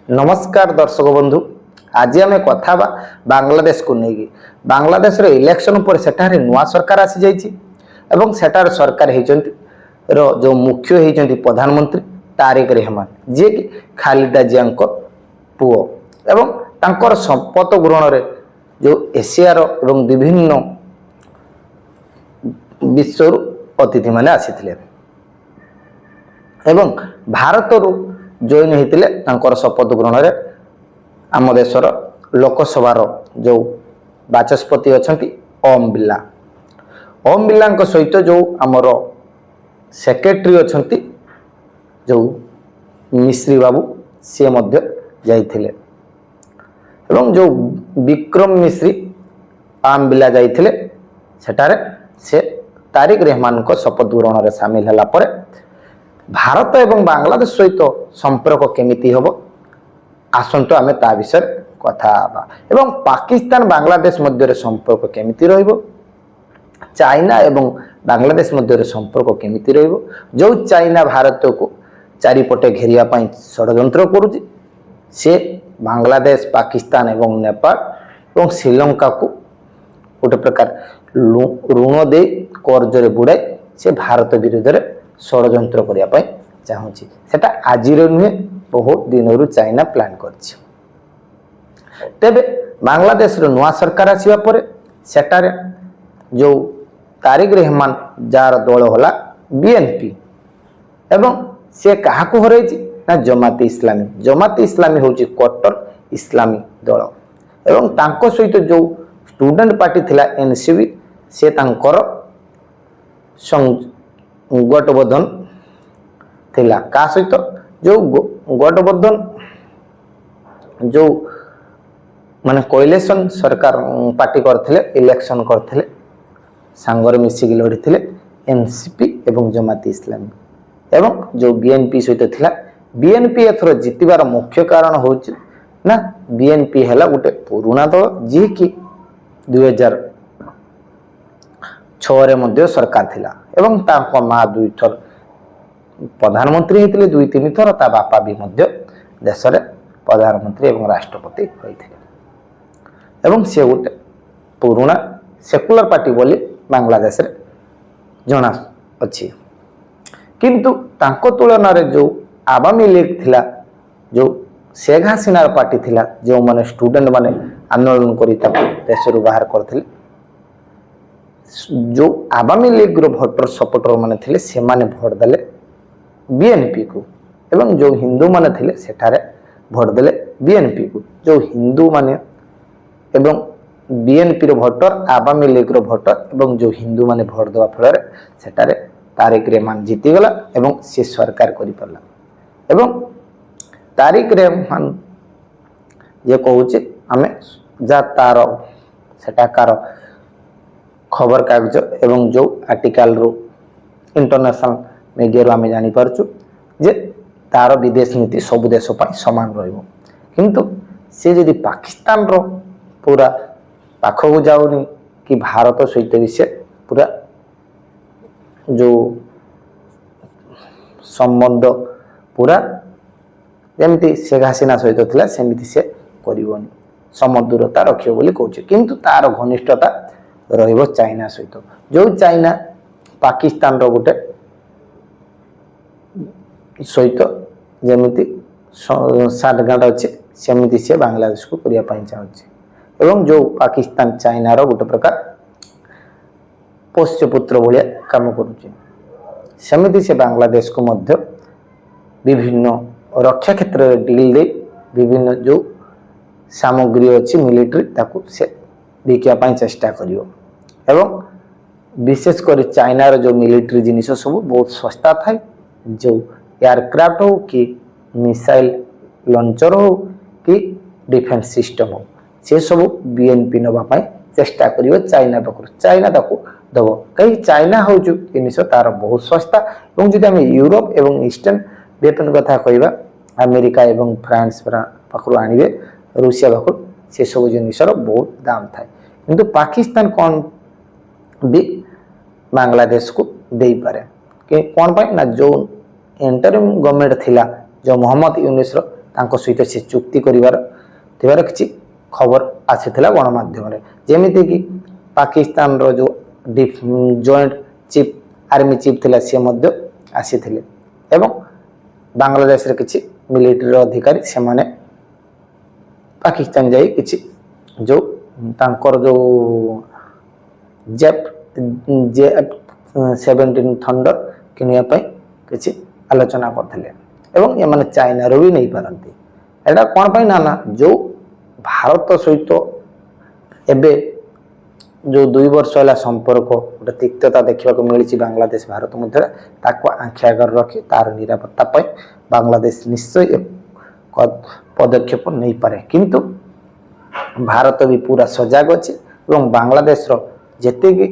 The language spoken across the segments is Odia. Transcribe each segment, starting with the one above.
नमस्कार दर्शक बंधु। आज आम कथा बांग्लादेश को लेकिन बांग्लादेश इलेक्शन पर सेठारे नुआ सरकार आसी जाइए एवं सेठार सरकार जो मुख्य होती प्रधानमंत्री तारिक रहमान जी कि खालिदा जिया पुओ एवं तांकर शपथ ग्रहण में जो एशियार एवं विभिन्न विश्व अतिथि माने आसी एवं भारत जॉइन होते शपथ ग्रहण में आम देशर लोकसभार जो बाचस्पति अच्छा ओम बिरला सहित जो आमर सेक्रेटरी अच्छा जो मिश्री बाबू सी जाइथिले एवं जो विक्रम मिश्री ओम बिरला जाइथिले सेटारे से तारिक रहमान को शपथ ग्रहण में सामिल होला परे भारत एवं बांग्लादेश सहित संपर्क केमिति हबो आसंतो आमे ता विषय कथा एवं पाकिस्तान बांग्लादेश मध्य संपर्क केमिति रहइबो चाइना एवं बांग्लादेश मध्य संपर्क केमिति रहइबो जो चाइना भारत को चारिपटे घेरिया पई षडयंत्र करूची से बांग्लादेश पाकिस्तान एवं नेपाल एवं श्रीलंका को गोटे प्रकार ऋण दे कर्ज रे बुड़ाई से भारत विरुद्ध रे षडयंत्र करने चाहूँगी सेटा आज नुहे बहुत दिन चाइना प्लान कर तेबे बांग्लादेश नुआ सरकार आसवा पर सेटारे जो तारिक रहमान जार दल होला बीएनपी एवं से क्या हर ना जमात इस्लामी हूँ कट्टर इस्लामी दल एवं तांको सहित जो स्टूडेंट पार्टी थिला एनसीबी से तांकर गठबंधन थिला का सहित जो गठबंधन जो माने कोलिशन सरकार पार्टी करथिले इलेक्शन करथिले सांगर मिसिक लड़ी थिले एनसीपी एवं जमात इस्लामी एवं जो बीएनपी सहित थिला बीएनपी एथर जितबार मुख्य कारण होची ना बीएनपी हैला गोटे पुराना दल जी कि 2006 रे मध्य सरकार थिला एवं तांको माँ दुई थर प्रधानमंत्री होते दुई तीन थर ता बापा भी मध्य देश रे प्रधानमंत्री एवं राष्ट्रपति होते एवं से गोटे पुराना सेकुलर पार्टी बोली बांग्लादेश रे जना अच्छी किंतु तांको तुलन रे जो आवामी लीग थिला जो शेख हसीनार पार्टी थिला जो माने स्टूडेंट माने आंदोलन करी देश रू बाहर करथिले जो आवामी लीग रो भोटर सपोर्टर माने थिले से माने भोट देले बीएनपी को एवं जो हिंदू माने थिले सेठारे भोट देले बीएनपी को जो हिंदू माने एवं बीएनपी रो भोटर आवामी लीग रो भोटर एवं जो हिंदू माने भोट देवा फल सेठारे तारिक रहमान जीती गला एवं से सरकार करि परला एवं तारिक रहमान ये कहूचे आमे जा तार सेटाकार खबर कागज एवं जो आर्टिकल रो इंटरनेशनल मीडिया रो आमे जानि परछु जे तार विदेश नीति सब देश पय समान रहइबो किंतु से यदि पाकिस्तान रो पूरा पाखो जाउनी कि भारत सहित भी से पूरा जो संबंध पूरा जेमती शेख हसीना सहित थिला सेमिति से करिवोनी समदूरता रखियो बोली कहउछ किंतु तार घनिष्ठता रहिबो चाइना सहित जो चाइना पाकिस्तान रो गोटे सहित जेमिति साठगांठ अच्छे सेमिति से बांग्लादेश को करिया पई चाहूछि एवं जो पाकिस्तान चाइना रो गोटे प्रकार पोष्यपुत्र भलिया काम करूछि सेमिति से बांग्लादेश को मध्य विभिन्न रक्षा क्षेत्र में डील दे विभिन्न जो सामग्री अच्छी मिलिट्री ताकू से बिकिया पाई चेष्टा करियो एवं विशेष कर चाइना रो जो मिलिट्री जिनिस सब बहुत सस्ता थाए जो एयरक्राफ्ट हो कि मिसाइल लॉन्चर हो कि डिफेंस सिस्टम हो से सब बीएनपी नबा पाई चेष्टा करियो चाइना पाखु चाइना ताकू दबो कहीं चाइना हो जो जिनिस तार बहुत सस्ता एवं जदि हम यूरोप एवं ईस्टर्न वेपन कथा कहबा अमेरिका एवं फ्रांस पाखु आनिबे रूसिया पाखु से सब जिनिसर बहुत दाम थाए किंतु पाकिस्तान कौन भी बांग्लादेश को दे पारे कि कौन पाए ना जो इंटरिम गवर्नमेंट थिला जो मोहम्मद यूनुस ତାଙ୍କ ସହିତ ସେ ଚୁକ୍ତି ଥିବାର କିଛି ଖବର ଆସିଥିଲା ଗଣମାଧ୍ୟମରେ। ଯେମିତିକି ପାକିସ୍ତାନର ଯେଉଁ ଜଏଣ୍ଟ ଚିଫ୍ ଆର୍ମି ଚିଫ୍ ଥିଲା ସିଏ ମଧ୍ୟ ଆସିଥିଲେ ଏବଂ ବାଂଲାଦେଶରେ କିଛି ମିଲିଟାରୀ ଅଧିକାରୀ ସେମାନେ ପାକିସ୍ତାନ ଯାଇ କିଛି ଯେଉଁ ତାଙ୍କର ଯେଉଁ F-17 ଥଣ୍ଡର କିଣିବା ପାଇଁ କିଛି ଆଲୋଚନା କରିଥିଲେ ଏବଂ ଏମାନେ ଚାଇନାରୁ ବି ନେଇପାରନ୍ତି। ଏଇଟା କ'ଣ ପାଇଁ ନା ଯେଉଁ ଭାରତ ସହିତ ଏବେ ଯେଉଁ 2 ବର୍ଷ ହେଲା ସମ୍ପର୍କ ଗୋଟେ ତିକ୍ତତା ଦେଖିବାକୁ ମିଳିଛି ବାଂଲାଦେଶ ଭାରତ ମଧ୍ୟରେ, ତାକୁ ଆଖି ଆଗରେ ରଖି ତାର ନିରାପତ୍ତା ପାଇଁ ବାଂଲାଦେଶ ନିଶ୍ଚୟ ପଦକ୍ଷେପ ନେଇପାରେ। କିନ୍ତୁ ଭାରତ ବି ପୁରା ସଜାଗ ଅଛି ଏବଂ ବାଂଲାଦେଶର ଯେତିକି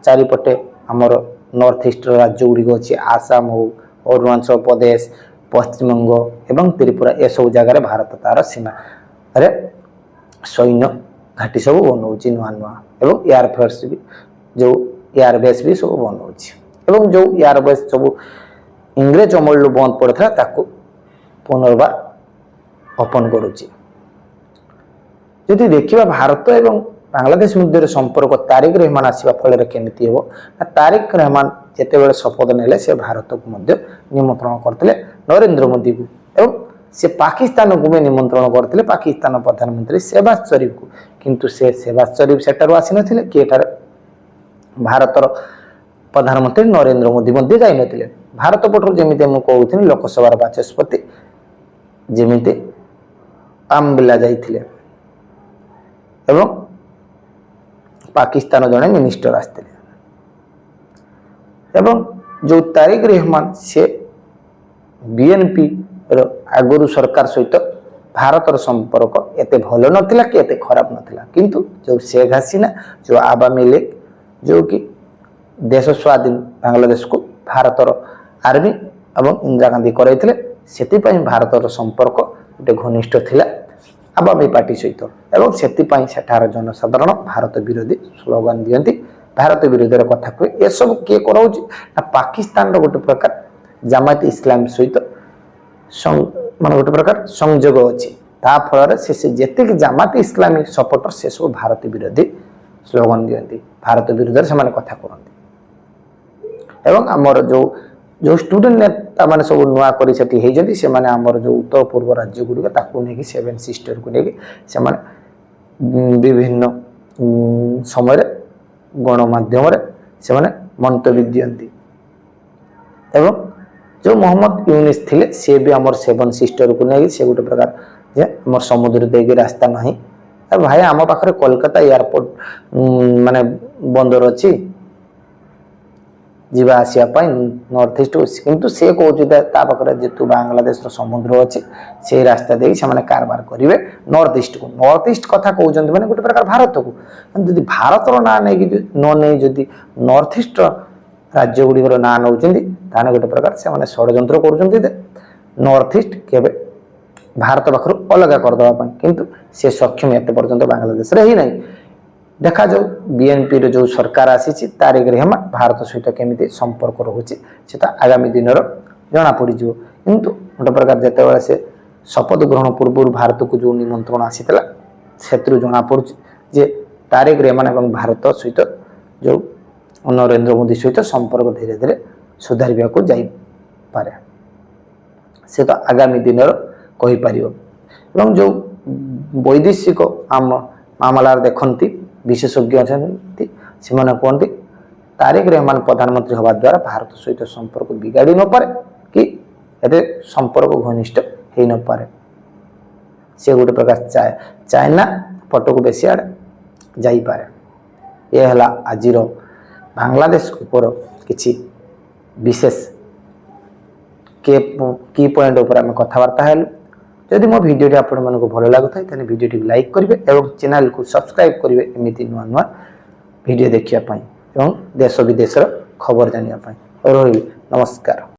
ଚାରିପଟେ ଆମର ନର୍ଥ ଇଷ୍ଟର ରାଜ୍ୟ ଗୁଡ଼ିକ ଅଛି, ଆସାମ ହେଉ, ଅରୁଣାଚଳ ପ୍ରଦେଶ, ପଶ୍ଚିମବଙ୍ଗ ଏବଂ ତ୍ରିପୁରା, ଏସବୁ ଜାଗାରେ ଭାରତ ତାର ସୀମାରେ ସୈନ୍ୟ ଘାଟି ସବୁ ବନାଉଛି ନୂଆ ନୂଆ ଏବଂ ଏୟାରଫୋର୍ସ ବି ଯେଉଁ ଏୟାରବେସ୍ ବି ସବୁ ବନାଉଛି ଏବଂ ଯେଉଁ ଏୟାରବେସ୍ ସବୁ ଇଂରେଜ ଅମଳରୁ ବନ୍ଦ ପଡ଼ିଥିଲା ତାକୁ ପୁନର୍ବାର ଓପନ୍ କରୁଛି। ଯଦି ଦେଖିବା ଭାରତ ଏବଂ ବାଂଲାଦେଶ ମଧ୍ୟରେ ସମ୍ପର୍କ ତାରିକ ରହମାନ ଆସିବା ଫଳରେ କେମିତି ହେବ ନା, ତାରିକ ରହମାନ ଯେତେବେଳେ ଶପଥ ନେଲେ ସେ ଭାରତକୁ ମଧ୍ୟ ନିମନ୍ତ୍ରଣ କରିଥିଲେ ନରେନ୍ଦ୍ର ମୋଦିକୁ ଏବଂ ସେ ପାକିସ୍ତାନକୁ ବି ନିମନ୍ତ୍ରଣ କରିଥିଲେ ପାକିସ୍ତାନ ପ୍ରଧାନମନ୍ତ୍ରୀ ସେବାଜ ସରିଫକୁ। କିନ୍ତୁ ସେ ସେବାଜ ସରିଫ ସେଠାରୁ ଆସିନଥିଲେ କି ଏଠାରେ ଭାରତର ପ୍ରଧାନମନ୍ତ୍ରୀ ନରେନ୍ଦ୍ର ମୋଦି ମଧ୍ୟ ଯାଇନଥିଲେ। ଭାରତ ପଟରୁ ଯେମିତି ମୁଁ କହୁଥିଲି ଲୋକସଭାର ବାଚସ୍ପତି ଯେମିତି ଓମ୍ ବିର୍ଲା ଯାଇଥିଲେ ଏବଂ ପାକିସ୍ତାନ ଜଣେ ମିନିଷ୍ଟର ଆସିଥିଲେ ଏବଂ ଯେଉଁ ତାରିକ ରହମାନ ସେ ବିଏନପିର ଆଗରୁ ସରକାର ସହିତ ଭାରତର ସମ୍ପର୍କ ଏତେ ଭଲ ନଥିଲା କି ଏତେ ଖରାପ ନଥିଲା। କିନ୍ତୁ ଯେଉଁ ଶେଖ୍ ହାସିନା, ଯେଉଁ ଆୱାମୀ লীଗ, ଯେଉଁକି ଦେଶ ସ୍ୱାଧୀନ ବାଂଲାଦେଶକୁ ଭାରତର ଆର୍ମି ଏବଂ ଇନ୍ଦିରା ଗାନ୍ଧୀ କରାଇଥିଲେ, ସେଥିପାଇଁ ଭାରତର ସମ୍ପର୍କ ଗୋଟେ ଘନିଷ୍ଠ ଥିଲା ଆୱାମୀ ପାର୍ଟି ସହିତ ଏବଂ ସେଥିପାଇଁ ସେଠାର ଜନସାଧାରଣ ଭାରତ ବିରୋଧୀ ସ୍ଲୋଗାନ ଦିଅନ୍ତି, ଭାରତ ବିରୋଧରେ କଥା କୁହେ। ଏସବୁ କିଏ କରାଉଛି ନା ପାକିସ୍ତାନର ଗୋଟେ ପ୍ରକାର ଜାମାତ ଇସଲାମ ସହିତ ମାନେ ଗୋଟେ ପ୍ରକାର ସଂଯୋଗ ଅଛି। ତା ଫଳରେ ସେ ଯେତିକି ଜାମାତ ଇସଲାମୀ ସପୋର୍ଟର ସେସବୁ ଭାରତ ବିରୋଧୀ ସ୍ଲୋଗାନ ଦିଅନ୍ତି, ଭାରତ ବିରୋଧରେ ସେମାନେ କଥା କରନ୍ତି ଏବଂ ଆମର ଯେଉଁ ଷ୍ଟୁଡେଣ୍ଟ ନେତାମାନେ ସବୁ ନୂଆ କରି ସେଠି ହେଇଛନ୍ତି, ସେମାନେ ଆମର ଯେଉଁ ଉତ୍ତର ପୂର୍ବ ରାଜ୍ୟ ଗୁଡ଼ିକ ତାକୁ ନେଇକି 7 ସିଷ୍ଟରକୁ ନେଇକି ସେମାନେ ବିଭିନ୍ନ ସମୟରେ ଗଣମାଧ୍ୟମରେ ସେମାନେ ମନ୍ତବ୍ୟ ଦିଅନ୍ତି ଏବଂ ଯେଉଁ ମହମ୍ମଦ ୟୁନିସ୍ ଥିଲେ ସେ ବି ଆମର 7 ସିଷ୍ଟରକୁ ନେଇକି ସେ ଗୋଟେ ପ୍ରକାର ଯେ ଆମର ସମୁଦ୍ର ଦେଇକି ରାସ୍ତା ନାହିଁ, ଭାଇ ଆମ ପାଖରେ କୋଲକାତା ଏୟାରପୋର୍ଟ ମାନେ ବନ୍ଦର ଅଛି ଯିବା ଆସିବା ପାଇଁ ନର୍ଥ ଇଷ୍ଟକୁ, କିନ୍ତୁ ସେ କହୁଛି ତା ପାଖରେ ଯେହେତୁ ବାଂଲାଦେଶର ସମୁଦ୍ର ଅଛି ସେଇ ରାସ୍ତା ଦେଇକି ସେମାନେ କାରବାର କରିବେ ନର୍ଥ ଇଷ୍ଟକୁ। ନର୍ଥ ଇଷ୍ଟ କଥା କହୁଛନ୍ତି ମାନେ ଗୋଟେ ପ୍ରକାର ଭାରତକୁ, ଯଦି ଭାରତର ନାଁ ନେଇକି ନ ନେଇ ଯଦି ନର୍ଥ ଇଷ୍ଟର ରାଜ୍ୟ ଗୁଡ଼ିକର ନାଁ ନେଉଛନ୍ତି ତାହେଲେ ଗୋଟେ ପ୍ରକାର ସେମାନେ ଷଡ଼ଯନ୍ତ୍ର କରୁଛନ୍ତି ଯେ ନର୍ଥ ଇଷ୍ଟ କେବେ ଭାରତ ପାଖରୁ ଅଲଗା କରିଦେବା ପାଇଁ, କିନ୍ତୁ ସେ ସକ୍ଷମ ଏତେ ପର୍ଯ୍ୟନ୍ତ ବାଂଲାଦେଶରେ ହେଇନାହିଁ। ଦେଖାଯାଉ ବିଏନପିର ଯେଉଁ ସରକାର ଆସିଛି ତାରିକ ରହମାନ ଭାରତ ସହିତ କେମିତି ସମ୍ପର୍କ ରହୁଛି ସେଟା ଆଗାମୀ ଦିନର ଜଣାପଡ଼ିଯିବ। କିନ୍ତୁ ଗୋଟେ ପ୍ରକାର ଯେତେବେଳେ ସେ ଶପଥ ଗ୍ରହଣ ପୂର୍ବରୁ ଭାରତକୁ ଯେଉଁ ନିମନ୍ତ୍ରଣ ଆସିଥିଲା ସେଥିରୁ ଜଣାପଡ଼ୁଛି ଯେ ତାରିକ ରହମାନ ଏବଂ ଭାରତ ସହିତ ଯେଉଁ ନରେନ୍ଦ୍ର ମୋଦି ସହିତ ସମ୍ପର୍କ ଧୀରେ ଧୀରେ ସୁଧାରିବାକୁ ଯାଇପାରେ, ସେ ତ ଆଗାମୀ ଦିନର କହିପାରିବ। ଏବଂ ଯେଉଁ ବୈଦେଶିକ ମାମଲାରେ ଦେଖନ୍ତି ବିଶେଷଜ୍ଞ ଅଛନ୍ତି, ସେମାନେ କୁହନ୍ତି ତାରିକ ରହମାନ ପ୍ରଧାନମନ୍ତ୍ରୀ ହେବା ଦ୍ୱାରା ଭାରତ ସହିତ ସମ୍ପର୍କ ବିଗାଡ଼ି ନପାରେ କି ଏତେ ସମ୍ପର୍କ ଘନିଷ୍ଠ ହେଇନପାରେ। ସେ ଗୋଟେ ପ୍ରକାର ଚାଇନା ପଟକୁ ବେଶୀ ଆଡ଼େ ଯାଇପାରେ। ଏ ହେଲା ଆଜିର ବାଂଲାଦେଶ ଉପର କିଛି ବିଶେଷ କି ପଏଣ୍ଟ ଉପରେ ଆମେ କଥାବାର୍ତ୍ତା ହେଲୁ। ଯଦି ମୋ ଭିଡ଼ିଓଟି ଆପଣମାନଙ୍କୁ ଭଲ ଲାଗୁଥାଏ ତାହେଲେ ଭିଡ଼ିଓଟିକୁ ଲାଇକ୍ କରିବେ ଏବଂ ଚ୍ୟାନେଲକୁ ସବସ୍କ୍ରାଇବ୍ କରିବେ ଏମିତି ନୂଆ ନୂଆ ଭିଡ଼ିଓ ଦେଖିବା ପାଇଁ ଏବଂ ଦେଶ ବିଦେଶର ଖବର ଜାଣିବା ପାଇଁ। ରହିଲି, ନମସ୍କାର।